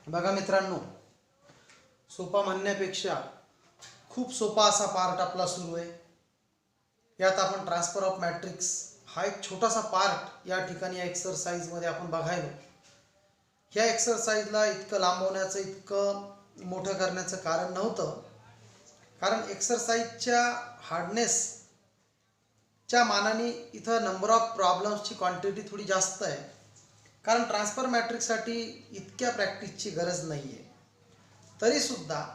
बघा मित्रांनो, सोपा म्हणण्यापेक्षा खूप सोपा असा पार्ट आपला सुरू आहे. यात आपण ट्रान्सफर ऑफ मॅट्रिक्स हा एक छोटासा पार्ट या ठिकाणी या एक्सरसाइजमध्ये आपण बघायलो. ह्या एक्सरसाइजला इतकं लांबवण्याचं, इतकं मोठं करण्याचं कारण नव्हतं, कारण एक्सरसाइजच्या हार्डनेसच्या मानाने इथं नंबर ऑफ प्रॉब्लेम्सची क्वांटिटी थोडी जास्त आहे. कारण ट्रान्सफर मॅट्रिक्ससाठी इतक्या प्रॅक्टिसची गरज नाही आहे. तरीसुद्धा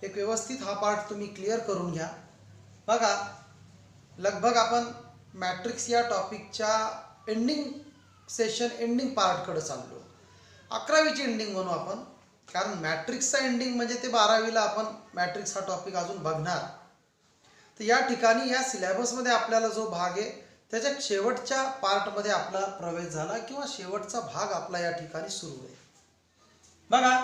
एक व्यवस्थित हा पार्ट तुम्ही क्लिअर करून घ्या. बघा, लगभग आपण मॅट्रिक्स या टॉपिकच्या एंडिंग पार्टकडे चाललो. 11वीची एंडिंग म्हणू आपण, कारण मॅट्रिक्सचा एंडिंग म्हणजे ते 12वीला आपण मॅट्रिक्स हा टॉपिक अजून बघणार. तर या ठिकाणी या सिलेबसमध्ये आपल्याला जो भाग आहे त्याच्या शेवटच्या पार्टमध्ये आपला प्रवेश झाला किंवा शेवटचा भाग आपला या ठिकाणी सुरू आहे. बघा,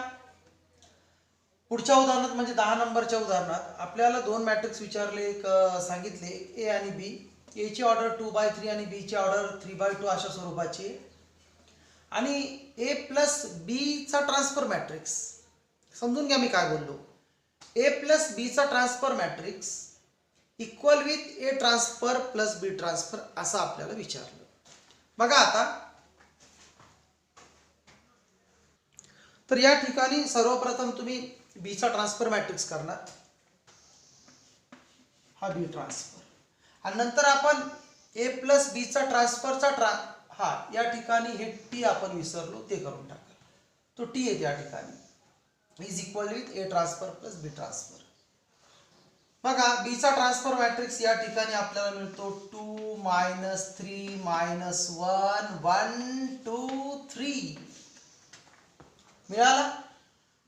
पुढच्या उदाहरणात म्हणजे 10 नंबरच्या उदाहरणात आपल्याला दोन मॅट्रिक्स विचारले, सांगितले ए आणि बी. एची ऑर्डर 2/3 आणि बी ची ऑर्डर 3/2 अशा स्वरूपाची, आणि ए प्लस बी चा ट्रान्सफर मॅट्रिक्स. समजून घ्या मी काय बोललो. ए प्लस बी चा transfer matrix equal with A transfer plus B transfer असं आपल्याला विचारलं. बघा आता, तर या ठिकाणी सर्वप्रथम तुम्ही बी चा ट्रान्सफर मॅट्रिक्स करणार, हा बी ट्रान्सफर, आणि नंतर आपण ए प्लस बी चा ट्रान्सफरचा या ठिकाणी हे टी आपण विसरलो ते करून टाका. तो टी आहे त्या ठिकाणी is equal with A transfer plus B transfer. बघा, बी चा ट्रान्सफर मॅट्रिक्स या ठिकाणी आपल्याला मिळतो 2 - 3 - 1 1 2 3 मिळाला.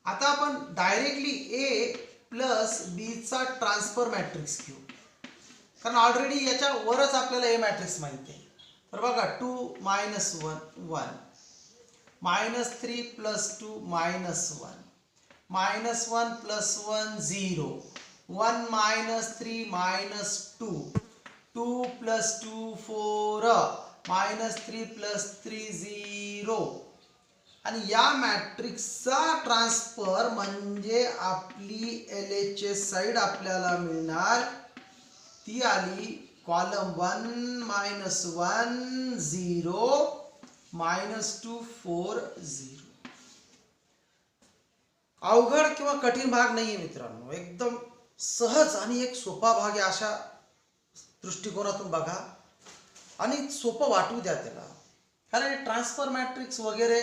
आता आपण डायरेक्टली ए प्लस बी चा ट्रान्सफर मॅट्रिक्स घेऊ, कारण ऑलरेडी याच्या वरच आपल्याला ए मॅट्रिक्स माहिती आहे. तर बघा, 2 - 1 1 -3 + 2 -1 -1 + 1 0 1 - 3 - 2 2 + 2 4 -3 + 3 0. आणि या मॅट्रिक्सचा ट्रान्सफर म्हणजे आपली LHS साईड आपल्याला मिळणार, ती आली कॉलम 1 -1 0 -2 4 0. अवघड किंवा कठीण भाग नाहीये मित्रांनो, एकदम सहज आणि एक सोपा भाग आहे. अशा दृष्टिकोनातून बघा आणि सोपं वाटू द्या त्याला. कारण ट्रान्सफर मॅट्रिक्स वगैरे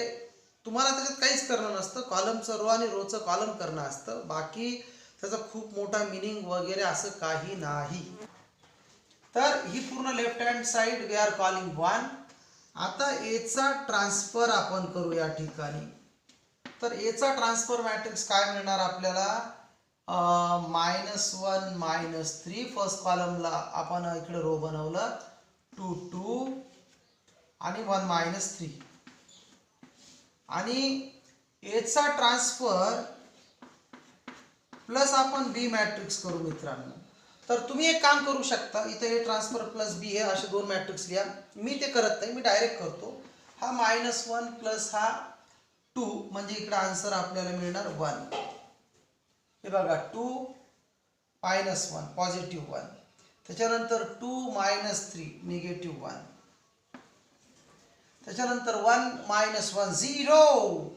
तुम्हाला त्याच्यात काहीच करणं नसतं, कॉलमचं रो आणि रोचं कॉलम करणं असतं. बाकी त्याचा खूप मोठा मिनिंग वगैरे असं काही नाही. तर ही पूर्ण left hand side we are calling 1. आता एचा ट्रान्सफर आपण करू या ठिकाणी. तर एचा ट्रान्सफर मॅट्रिक्स काय मिळणार आपल्याला, -1 -3. फर्स्ट कॉलमला आपण इकडे रो बनवलं 2 2 आणि 1 -3. आणि एचा ट्रान्सफर प्लस आपण बी मॅट्रिक्स करू मित्रांनो. तर तुम्ही एक काम करू शकता, इथे ए ट्रान्सफर प्लस बी हे असे दोन मॅट्रिक्स लिहा. मी ते करत नाही, मी डायरेक्ट करतो. हा -1 प्लस हा 2 म्हणजे इकडे आन्सर आपल्याला मिळणार 1. हे बघा, 2 -1 पॉझिटिव्ह 1, त्याच्यानंतर 2 -3 निगेटिव्ह 1, त्याच्यानंतर 1 -1 0.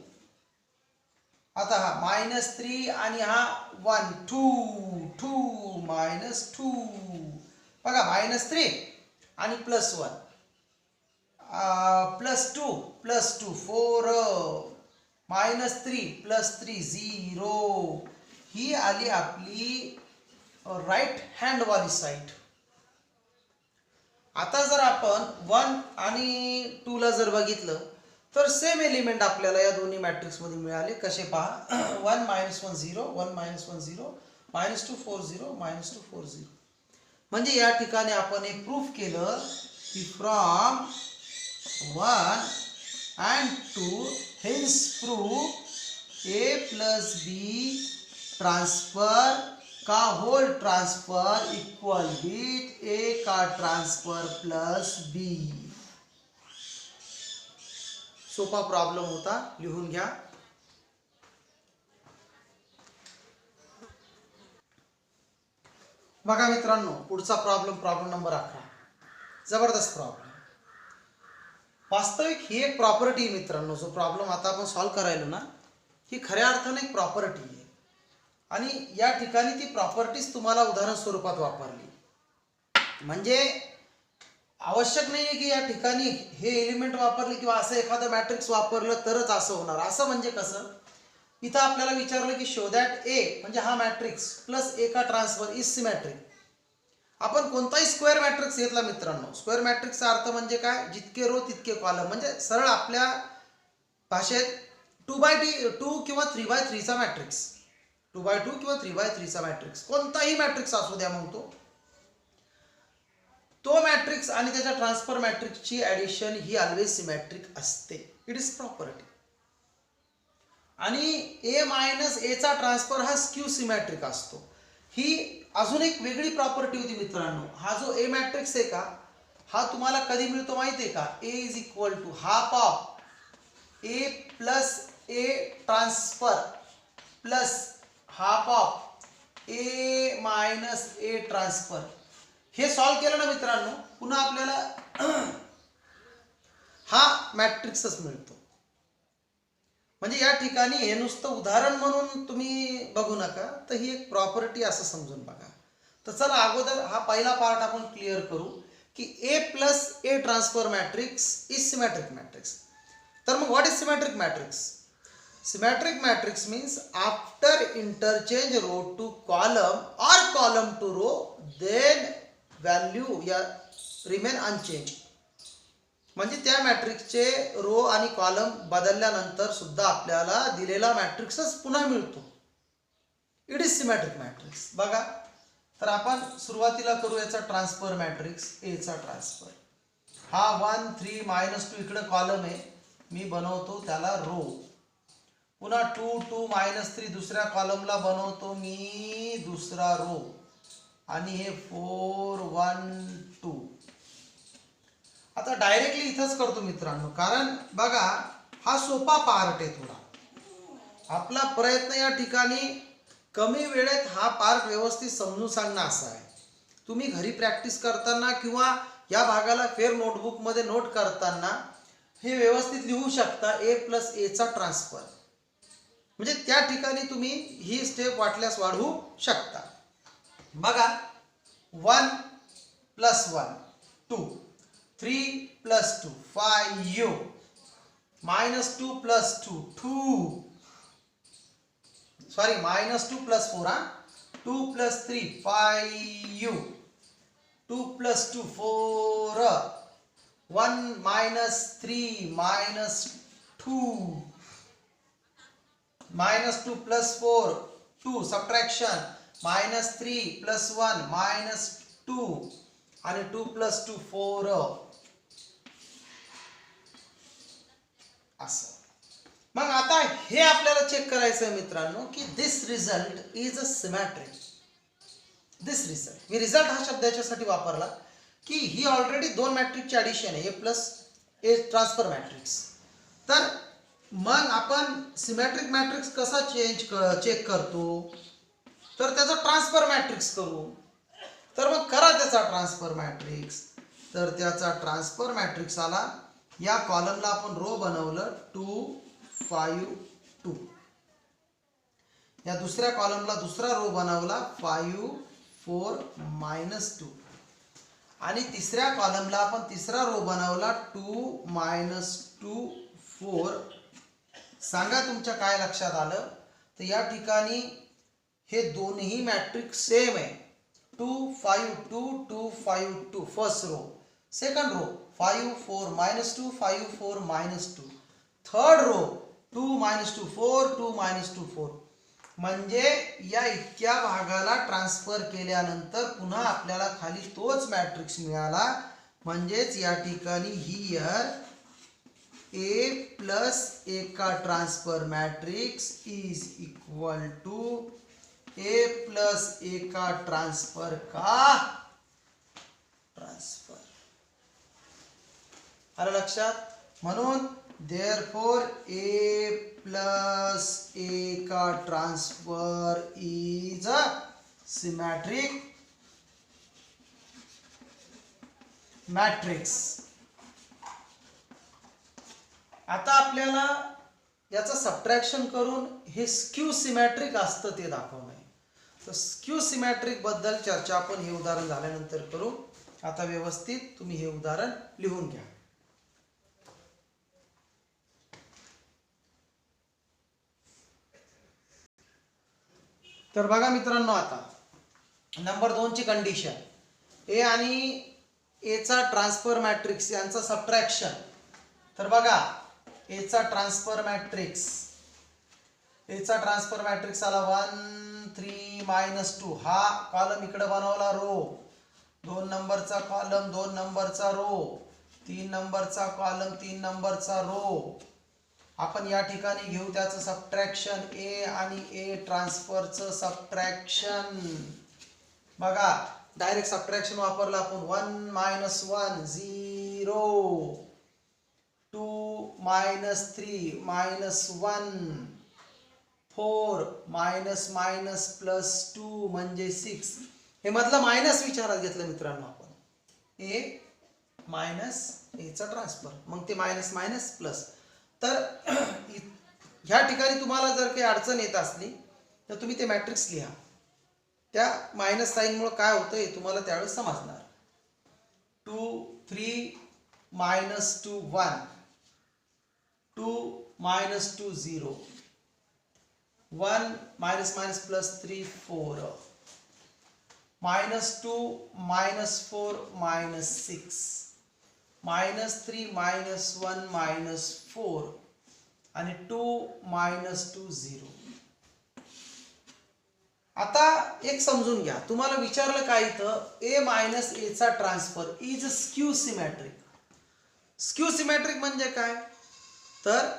आता हा -3 आणि हा 1 2 2 -2. बघा, -3 आणि +1 +2 +2 4 -3 +3 0. ही आली आपली राईट हँड वाली साईड. आता जर आपण 1 आणि 2 ला जर बघितलं तर सेम एलिमेंट आपल्याला या दोन्ही मॅट्रिक्स मध्ये मिळाले. कसे पहा, 1 -1 0 1 -1 0 -2 4 0 -2 4 0. म्हणजे या ठिकाणी आपण हे प्रूफ केलं की from 1 and 2 hence prove A plus B transfer का whole transfer equal with A का ट्रांसफर प्लस B. सोपा प्रॉब्लेम होता, लिहून घ्या. बघा मित्रांनो, पुढचा प्रॉब्लेम नंबर 11. जबरदस्त प्रॉब्लेम. वास्तविक ही एक प्रॉपर्टी आहे मित्रांनो. जो प्रॉब्लेम आता आपण सॉल्व्ह करायलो ना, ही खऱ्या अर्थाने एक प्रॉपर्टी आहे आणि या ठिकाणी ती प्रॉपर्टीज तुम्हाला उदाहरण स्वरूपात वापरली. म्हणजे आवश्यक नाही आहे की या ठिकाणी हे एलिमेंट वापरले किंवा असं एखादं मॅट्रिक्स वापरलं तरच असं होणार. असं म्हणजे कसं, इथं आपल्याला विचारलं की शो दॅट ए म्हणजे हा मॅट्रिक्स प्लस ए का ट्रान्सफर इज सिमेट्रिक. आपण कोणताही स्क्वेअर मॅट्रिक्स घेतला मित्रांनो, स्क्वेअर मॅट्रिक्सचा अर्थ म्हणजे काय, जितके रो तितके कॉलम. म्हणजे सरळ आपल्या भाषेत 2x2 किंवा 3x3चा मॅट्रिक्स, 2x2 किंवा 3x3चा मॅट्रिक्स, कोणताही मॅट्रिक्स असू द्या मग तो मॅट्रिक्स आणि त्याच्या ट्रान्सफर मॅट्रिक्सची ॲडिशन ही ऑलवेज सिमेट्रिक असते. It is property. आणि ए मायनस एचा ट्रान्सफर हा स्क्यू सिमेट्रिक असतो. ही अजून एक वेगळी प्रॉपर्टी होती मित्रांनो. हा जो ए मॅट्रिक्स आहे का, हा तुम्हाला कधी मिळतो माहिती आहे का, A is equal to half of A plus A transfer plus half of A minus A transfer. हे सॉल्व्ह केलं ना मित्रांनो, पुन्हा आपल्याला हा मॅट्रिक्सच मिळतो. म्हणजे या ठिकाणी हे नुसतं उदाहरण म्हणून तुम्ही बघू नका, तर ही एक प्रॉपर्टी असं समजून बघा. तर चला अगोदर हा पहिला पार्ट आपण क्लिअर करू की A plus A transfer matrix is symmetric matrix. तर मग what is symmetric matrix? Symmetric matrix means after interchange row to column और column to row then value या रिमेन अनचेंज. म्हणजे त्या मॅट्रिक्सचे रो आणि कॉलम बदलल्यानंतर सुद्धा आपल्याला दिलेला मॅट्रिक्सच पुन्हा मिळतो. It is symmetric matrix. बघा, तर आपण सुरुवातीला करू याचा ट्रान्सफर मॅट्रिक्स. एचा ट्रान्सफर हा 1 3 -2 इकडे कॉलम आहे, मी बनवतो त्याला रो. पुन्हा 2 2 -3 दुसऱ्या कॉलमला बनवतो मी दुसरा रो. आणि हे 4 1 2. आता डायरेक्टली इथंच करतो मित्रांनो, कारण बघा हा सोपा पार्ट आहे थोडा. आपला प्रयत्न या ठिकाणी कमी वेळेत हा पार्ट व्यवस्थित समजून सांगणं असा आहे. तुम्ही घरी प्रॅक्टिस करताना किंवा या भागाला फेर नोटबुकमध्ये नोट करताना हे व्यवस्थित लिहू शकता, ए प्लस एचा ट्रान्सफर. म्हणजे त्या ठिकाणी तुम्ही ही स्टेप वाटल्यास वाढवू शकता. बघा 1 + 1 2, 3 + 2 5, -2 + 2 2, सॉरी -2 + 4 2 + 3 5, 2 + 2 4, 1 - 3 -2, -2 + 4 2, सबट्रॅक्शन -3 + 1 -2 आणि 2 + 2 4 असं. मग आता हे आपल्याला चेक करायचं आहे मित्रांनो की this result is a symmetric. This result, मी रिझल्ट हा शब्द याच्यासाठी वापरला की ही ऑलरेडी दोन मॅट्रिक्सची ॲडिशन आहे, ए प्लस ए ट्रान्सफर मॅट्रिक्स. तर मग आपण सिमेट्रिक मॅट्रिक्स कसा चेक करतो, तर त्याचा ट्रान्सफर मॅट्रिक्स करू. तर मग करा त्याचा ट्रान्सफर मॅट्रिक्स. तर त्याचा ट्रान्सफर मॅट्रिक्स आला, या कॉलमला आपण रो बनवलं 2 5 2, या दुसऱ्या कॉलमला दुसरा रो बनवला 5 4 -2, आणि तिसऱ्या कॉलमला आपण तिसरा रो बनवला 2 -2 4. सांगा तुमच्या काय लक्षात आलं. तर या ठिकाणी हे दोन्ही मॅट्रिक्स सेम आहे. 2 5 2 2 5 2 first row. Second row 5 4 -2 5 4 -2. Third row 2 -2 4 2 -2 4. म्हणजे या इतक्या भागाला ट्रान्सफर केल्यानंतर पुन्हा आपल्याला खाली तोच मॅट्रिक्स मिळाला. म्हणजेच या ठिकाणी हियर ए प्लस ए का transfer matrix is equal to A plus A का ट्रान्सफर का ट्रान्सफर. आलं लक्षात? म्हणून देअरफॉर ए प्लस ए का transfer is a symmetric matrix. आता आपल्याला याचं सबट्रॅक्शन करून हे स्क्यू सिमॅट्रिक असतं ते दाखवणं आहे. तर स्क्यू सिमॅट्रिक बद्दल चर्चा आपण हे उदाहरण झाल्यानंतर करू. आता व्यवस्थित तुम्ही हे उदाहरण लिहून घ्या. तर बघा मित्रांनो, आता नंबर 2 ची कंडिशन, ए आणि ए चा ट्रान्सफर मॅट्रिक्स यांचा सबट्रॅक्शन. तर बघा, ए चा ट्रान्सफर मॅट्रिक्स आला 1 3 -2. हा कॉलम इकडे बनवला रो, 2 नंबरचा कॉलम 2 नंबरचा रो, 3 नंबरचा कॉलम 3 नंबरचा रो. आपण या ठिकाणी घेऊ त्याचं सबट्रॅक्शन, ए आणि ए ट्रान्सफरचं सबट्रॅक्शन. बघा, डायरेक्ट सबट्रॅक्शन वापरलं आपण. 1 - 1 0, 2 - 3 -1, 4 -+2 म्हणजे 6. हे मधलं मायनस विचारात घेतलं मित्रांनो आपण. ए मायनस एचा ट्रान्सफर, मग ते मायनस मायनस प्लस. तर ह्या ठिकाणी तुम्हाला जर काही अडचण येत असली तर तुम्ही ते मॅट्रिक्स लिहा. त्या मायनस साईनमुळे काय होतं हे तुम्हाला त्यावेळेस समजणार. 2 3 -2 1, 2 -2 0, 1 -+3 4, -2 -4 -6, -3 -1 -4 आणि 2 -2 0. आता एक समजून घ्या, तुम्हाला विचारलं काय इथं, ए मायनस ए चा ट्रान्सफर इज स्क्यू सिमॅट्रिक. स्क्यू सिमॅट्रिक म्हणजे काय, तर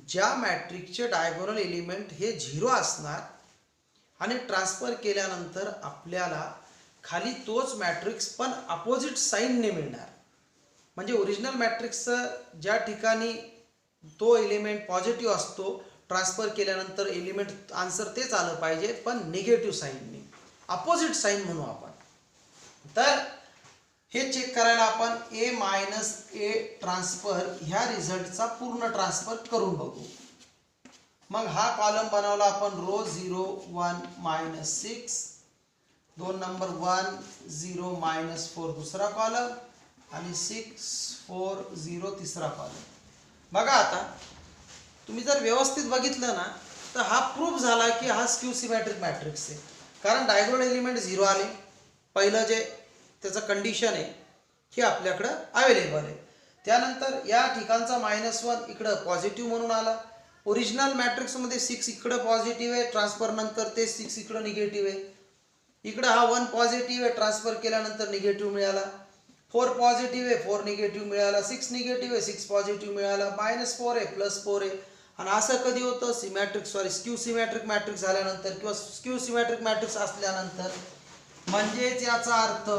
ज्या मॅट्रिक्सचे डायगोनल एलिमेंट हे 0 असणार आणि ट्रान्सफर केल्यानंतर आपल्याला खाली तोच मॅट्रिक्स पण अपोजिट साईनने मिळणार. म्हणजे ओरिजिनल मॅट्रिक्सचं ज्या ठिकाणी तो एलिमेंट पॉझिटिव्ह असतो, ट्रान्सफर केल्यानंतर एलिमेंट आन्सर तेच आलं पाहिजे पण निगेटिव्ह साईनने, अपोजिट साईन म्हणू आपण. तर हे चेक करायला आपण ए मायनस ए ट्रान्सफर ह्या रिझल्टचा पूर्ण ट्रान्सफर करून बघू. मग हा कॉलम बनवला आपण रो 0 1 -6, 2 नंबर 1 0 -4 दुसरा कॉलम आणि 6 4 0 तिसरा कॉलम. बघा, आता तुम्ही जर व्यवस्थित बघितलं ना तर हा प्रूफ झाला की हा स्क्यू सिमॅट्रिक मॅट्रिक्स आहे. कारण डायगोनल एलिमेंट 0 आले, पहिलं जे त्याचं कंडिशन आहे हे आपल्याकडं अवेलेबल आहे. त्यानंतर या ठिकाणचा -1 इकडं पॉझिटिव्ह म्हणून आला. ओरिजिनल मॅट्रिक्समध्ये 6 इकडं पॉझिटिव्ह आहे, ट्रान्सफर नंतर ते 6 इकडं निगेटिव्ह आहे. इकडं हा 1 पॉझिटिव्ह आहे, ट्रान्सफर केल्यानंतर निगेटिव्ह मिळाला. 4 पॉझिटिव्ह आहे, 4 निगेटिव्ह मिळाला. 6 निगेटिव्ह आहे, 6 पॉझिटिव्ह मिळाला. -4 आहे, +4 आहे. आणि असं कधी होतं, स्क्यू सिमॅट्रिक मॅट्रिक्स झाल्यानंतर किंवा स्क्यू सिमॅट्रिक मॅट्रिक्स असल्यानंतर. म्हणजेच याचा अर्थ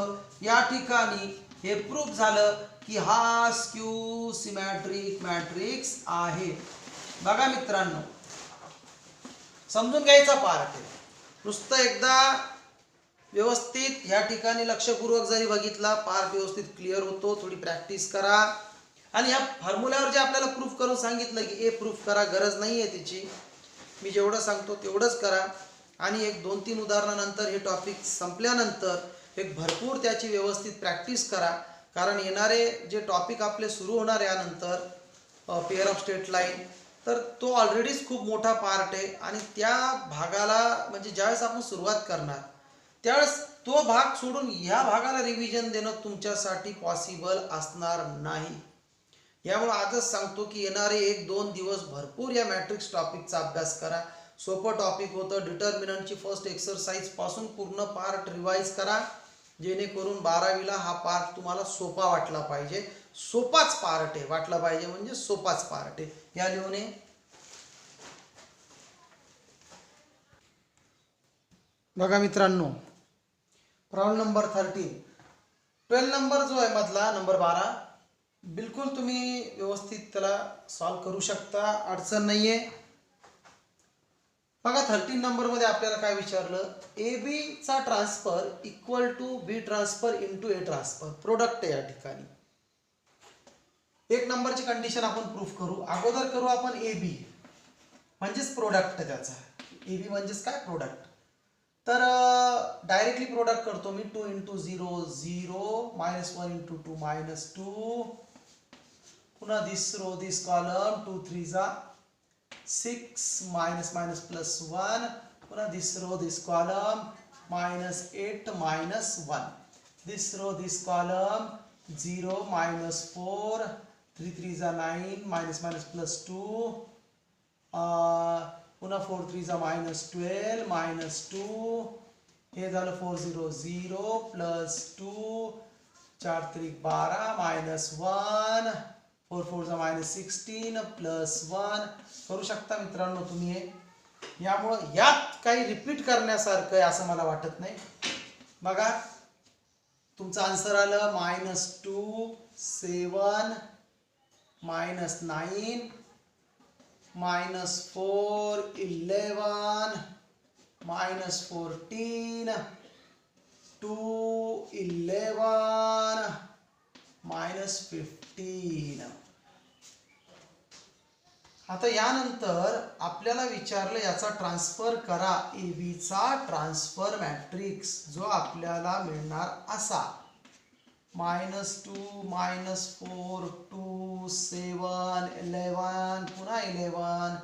या ठिकाणी हे प्रूफ झालं की हा स्क्यू सिमॅट्रिक मॅट्रिक्स आहे. बघा मित्रांनो, समजून घ्यायचा पार्ट आहे. नुसतं एकदा व्यवस्थित या ठिकाणी लक्षपूर्वक जरी बघितला, पार्ट व्यवस्थित क्लिअर होतो. थोडी प्रॅक्टिस करा. आणि या फॉर्म्युल्यावर जे आपल्याला प्रूफ करून सांगितलं की ए प्रूफ करा, गरज नाही आहे त्याची. मी जेवढं सांगतो तेवढंच करा. आणि एक 2-3 उदाहरणानंतर हे टॉपिक संपल्यानंतर एक भरपूर त्याची व्यवस्थित प्रॅक्टिस करा. कारण येणारे जे टॉपिक आपले सुरू होणार यानंतर पेअर ऑफ स्ट्रेट लाईन, तर तो ऑलरेडीच खूप मोठा पार्ट आहे. आणि त्या भागाला म्हणजे ज्यावेळेस आपण सुरुवात करणार त्यावेळेस तो भाग सोडून या भागाला रिव्हिजन देणं तुमच्यासाठी पॉसिबल असणार नाही. यामुळे आजच सांगतो की येणारे 1-2 दिवस भरपूर या मॅट्रिक्स टॉपिकचा अभ्यास करा. सोपं टॉपिक होतं. डिटर्मिनंटची फर्स्ट एक्सरसाइज पासून पूर्ण पार्ट रिवाइज करा, जेणेकरून 12वीला हा पार्ट तुम्हाला सोपा वाटला पाहिजे. सोपाच पार्ट आहे, वाटला पाहिजे म्हणजे सोपाच पार्ट आहे. या लिहून ये. बघा मित्रांनो, प्रॉब्लेम नंबर 13, 12 नंबर जो आहे मधला नंबर 12, बिलकुल तुम्ही व्यवस्थित त्याला सॉल्व करू शकता, अडचण नाहीये. बघा 13 नंबर मध्ये आपल्याला काय विचारलं, ए बी चा transfer equal to B transfer into A transfer, product आहे या ठिकाणी. एक नंबरची कंडिशन आपण प्रूफ करू. अगोदर करू आपण ए बी म्हणजेच प्रोडक्ट त्याचा. ए बी म्हणजेच काय, प्रोडक्ट. तर डायरेक्टली प्रोडक्ट करतो मी. 2 इंटू 0 0 -1 इंटू 2 -2. पुन्हा दिस रो दिस कॉलम 2 3 जा 6 -++1. पुन्हा दिस row this column -8 -1. This row this column 0 -4 3 3 जा 9 -++2. पुन्हा 4 3 जा -12 -2. हे झालं 4 0 0 +2 4 3 12 -1 4 4 जा -16 +1. करू शकता मित्रांनो तुम्ही हे. यामुळं यात काही रिपीट करण्यासारखं आहे असं मला वाटत नाही. बघा तुमचं आन्सर आलं -2 7 -9 -4 11 -14 2 11 -15. आता यानंतर आपल्याला विचारलं याचा ट्रान्सफर करा. ए बी चा ट्रान्सफर मॅट्रिक्स जो आपल्याला मिळणार असा -2 -4 2 7 11 पुन्हा 11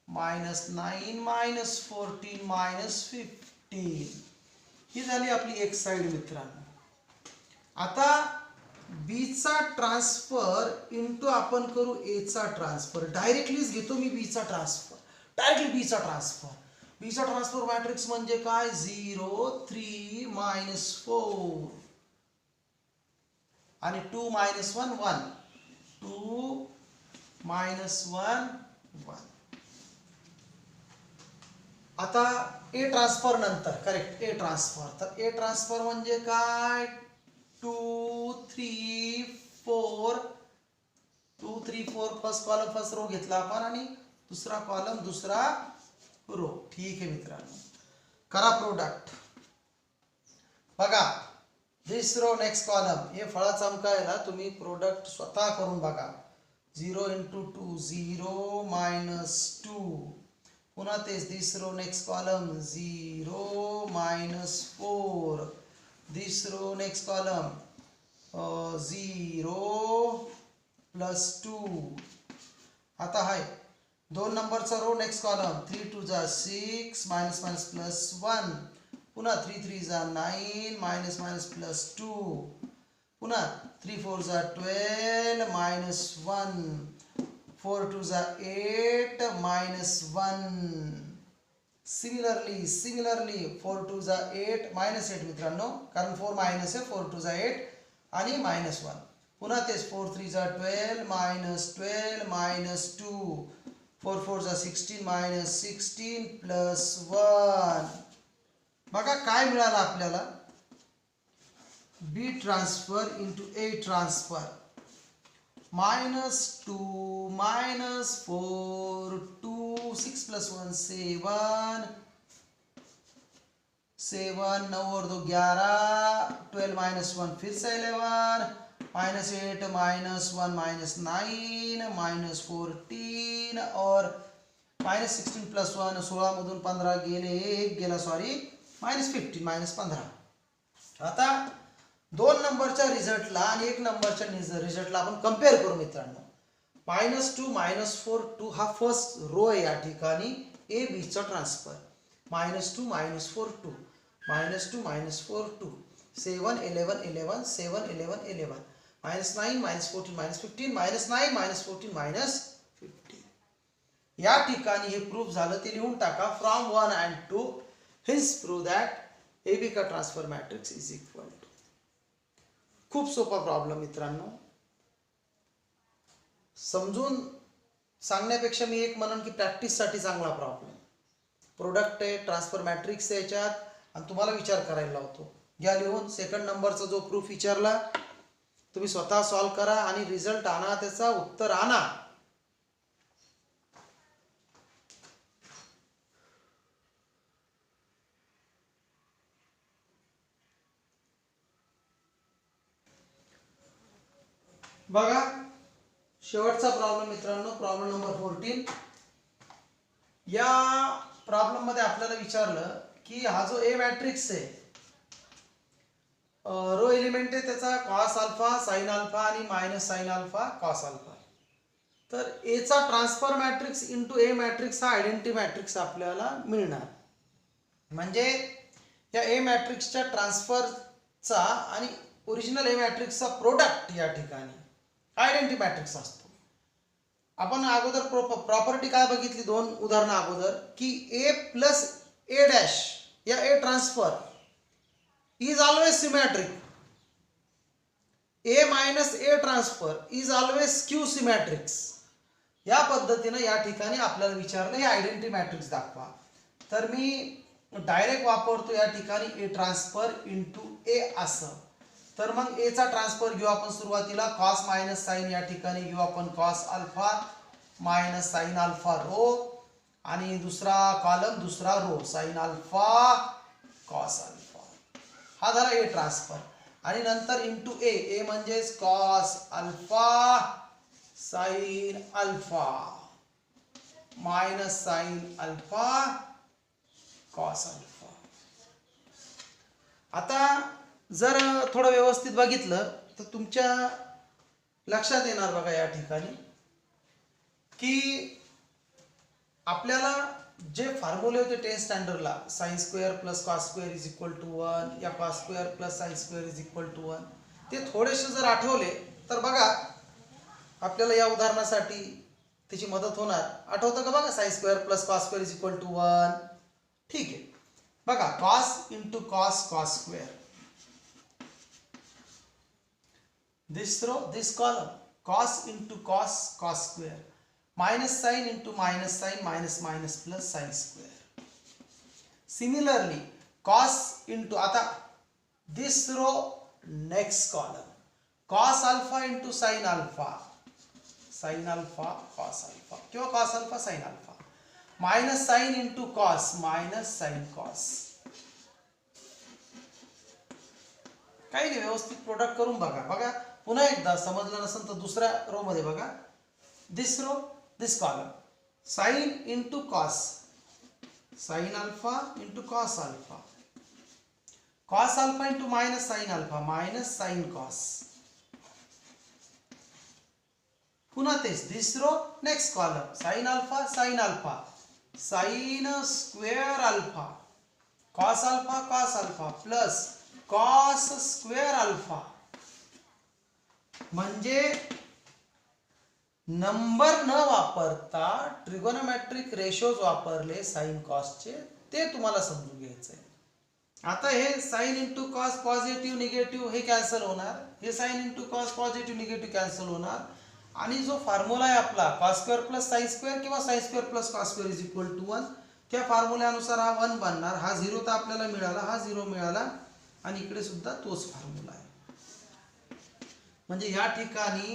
-9 -14 -15. ही झाली आपली एक साइड मित्रांनो. आता बी चा ट्रान्सफर इंटू आपण करू ए चा ट्रान्सफर. डायरेक्टलीच घेतो मी बी चा ट्रान्सफर. डायरेक्टली बी चा ट्रान्सफर. बी चा ट्रान्सफर मॅट्रिक्स म्हणजे काय, 0 3 -4 आणि 2 -1 1 2 -1 1. आता ए ट्रान्सफर नंतर करेक्ट ए ट्रान्सफर. तर ए ट्रान्सफर म्हणजे काय, 2 3 4 2 3 4 फर्स्ट कॉलम फर्स्ट रो घेतला आपण आणि दुसरा कॉलम दुसरा रो. ठीक आहे मित्रांनो, करा प्रोडक्ट. बघा दिस रो नेक्स्ट कॉलम. हे फळा चमकायला तुम्ही प्रोडक्ट स्वतः करून बघा. 0 इंटू 2 0 -2. पुन्हा तेच this row next column 0 -4. This row next column 0 +2. आता हाय 2 नंबरचा रो नेक्स्ट कॉलम 3 2 जा 6 -+1. पुन्हा 3 3 जा 9 -+2. पुन्हा 3 4 जा 12 -1 4 2 जा 8 -1. सिमिलरली 4 2 जा 8 -8 मित्रांनो, कारण 4 मायनस आहे. 4 2 जा 8 आणि -1. पुन्हा तेच 4 3 जा 12 -12 -2 4 4 जा 16 -16 +1. बघा काय मिळालं आपल्याला, बी ट्रान्सफर इंटू ए ट्रान्सफर. -2 -4 2 6 +1 7 7 9 और 2 11 12 -1 फिर से 11 -8 -1 -9 -14 और -16 +1 16 मधून 15 गेले, एक गेला सॉरी -15 -15. आता 2 नंबरच्या रिझल्टला आणि 1 नंबरच्या रिझल्टला आपण कम्पेअर करू मित्रांनो. -2 -4 2 हा फर्स्ट रो आहे या ठिकाणी ए बी चा ट्रान्सफर. -2 -4 2 -2 -4 2 7 11 11 7 11 11 -9 -14 -15 -9 -14 -15. या ठिकाणी हे प्रूफ झालं ते लिहून टाका. From 1 and 2 hence prove that AB का transfer matrix is equal to. खूप सोपा प्रॉब्लेम मित्रांनो. समजून सांगण्यापेक्षा मी एक म्हणन की प्रॅक्टिससाठी चांगला प्रॉब्लेम. प्रोडक्ट आहे, ट्रान्सफर मॅट्रिक्स आहे याच्यात आणि तुम्हाला विचार करायला लावतो. घ्या लिहून. सेकंड नंबरचा जो प्रूफ विचारला तुम्ही स्वतः सॉल्व करा आणि रिझल्ट आणा, त्याचा उत्तर आणा. बघा शेवटचा प्रॉब्लेम मित्रांनो, प्रॉब्लेम नंबर 14. या प्रॉब्लेम मध्ये आपल्याला विचारलं की हा जो ए मॅट्रिक्स आहे, रो एलिमेंट आहे त्याचा कॉस अल्फा, साइन अल्फा आणि minus sine alpha, cos alpha. तर ए चा transfer matrix into A matrix हा आयडेंटिटी मॅट्रिक्स आपल्याला मिळणार. म्हणजे या ए मॅट्रिक्सच्या ट्रान्सफरचा आणि ओरिजिनल ए मॅट्रिक्सचा प्रोडक्ट या ठिकाणी आयडेंटिटी मॅट्रिक्स असतो. आपण अगोदर प्रॉपर्टी काय बघितली दोन उदाहरणं अगोदर, की ए प्लस ए डॅश या A transfer is always symmetric, A minus A transfer is always skew symmetrics. या पद्धतीने या ठिकाणी आपल्याला विचारलं हे आयडेंटिटी मॅट्रिक्स दाखवा. तर मी डायरेक्ट वापरतो या ठिकाणी ए ट्रान्सफर इंटू ए असं. तर मग ए चा ट्रान्सफर घेऊ आपण सुरुवातीला, कॉस मायनस साइन या ठिकाणी घेऊ आपण cos alpha minus sine alpha row, आणि दुसरा कॉलम दुसरा row sine alpha cos alpha. हा झाला ए ट्रान्सफर. आणि नंतर इंटू ए, ए म्हणजेच cos alpha sign alpha minus sine alpha cos alpha. आता जर थोडं व्यवस्थित बघितलं तर तुमच्या लक्षात येणार बघा या ठिकाणी की आपल्याला जे फॉर्म्युले होते 10th स्टँडर्डला, sine square plus cos square is equal to 1 या cos square plus sine square is equal to 1, ते थोडेसे जर आठवले तर बघा आपल्याला या उदाहरणासाठी त्याची मदत होणार. आठवतं का बघा, sine square plus cos square is equal to 1. ठीक आहे, बघा cos into cos cos square, this row this column, cos into cos cos square, minus sin into minus sin minus minus plus sin square. Similarly cos into आता this row next column, cos alpha into sin alpha cos alpha किंवा cos alpha sin alpha, minus sin into cos minus sin cos. काही नाही, व्यवस्थित product करून बघा. बघा पुन्हा एकदा समजलं नसेल तर दुसऱ्या रो मध्ये बघा, this row this column, sine into cos sine alpha into cos alpha, cos alpha into minus sine alpha minus sine cos. पुन्हा तेच, this row next column, sine alpha sine square alpha cos alpha plus cos square alpha. म्हणजे number न वापरता trigonometric ratios वापरले sine कॉसचे, ते तुम्हाला समजून घ्यायचंय. आता हे sine into cos positive negative हे कॅन्सल होणार, हे sine into cos positive negative cancel होणार, आणि जो फॉर्म्युला आहे आपला cos square plus sine square किंवा sine square plus cos square is equal to 1, त्या फॉर्म्युल्यानुसार हा 1 बनणार. हा 0 तर आपल्याला मिळाला, हा 0 मिळाला, आणि इकडे सुद्धा तोच फॉर्म्युला आहे. म्हणजे या ठिकाणी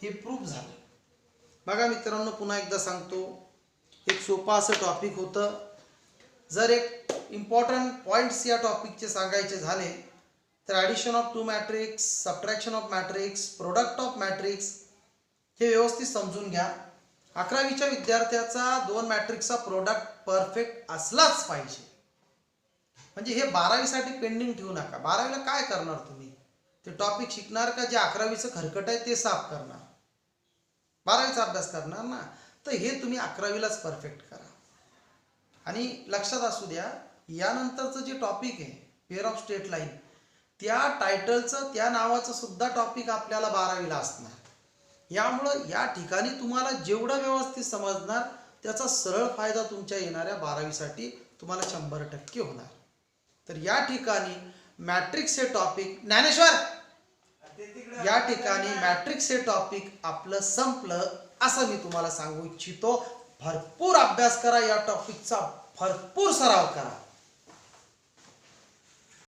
हे प्रूफ झालं. बघा मित्रांनो, पुन्हा एकदा सांगतो, एक सोपा असं टॉपिक होतं. जर एक इम्पॉर्टंट पॉइंट्स या टॉपिकचे सांगायचे झाले तर addition of two matrix, subtraction of matrix, product of matrix हे व्यवस्थित समजून घ्या. 11वीच्या विद्यार्थ्याचा 2 मॅट्रिक्सचा प्रोडक्ट परफेक्ट असलाच पाहिजे. म्हणजे हे 12वीसाठी पेंडिंग ठेवू नका. 12वीला काय करणार तुम्ही, ते टॉपिक शिकणार का जे 11वीचं खरकट आहे ते साफ करणार? 12वीचा अभ्यास करणार ना. तर हे तुम्ही 11वीलाच परफेक्ट करा. आणि लक्षात असू द्या, यानंतरचं जे टॉपिक आहे पेअर ऑफ स्ट्रेट लाईन, त्या टायटलचं त्या नावाचं सुद्धा टॉपिक आपल्याला 12वीला असणार. यामुळं या ठिकाणी तुम्हाला जेवढं व्यवस्थित समजणार त्याचा सरळ फायदा तुमच्या येणाऱ्या 12वीसाठी तुम्हाला 100% होणार. तर या ठिकाणी मॅट्रिक्स हे टॉपिक, ज्ञानेश्वर या ठिकाणी मॅट्रिक्स हे टॉपिक आपलं संपलं असं मी तुम्हाला सांगू इच्छितो. भरपूर अभ्यास करा, या टॉपिकचा भरपूर सराव करा.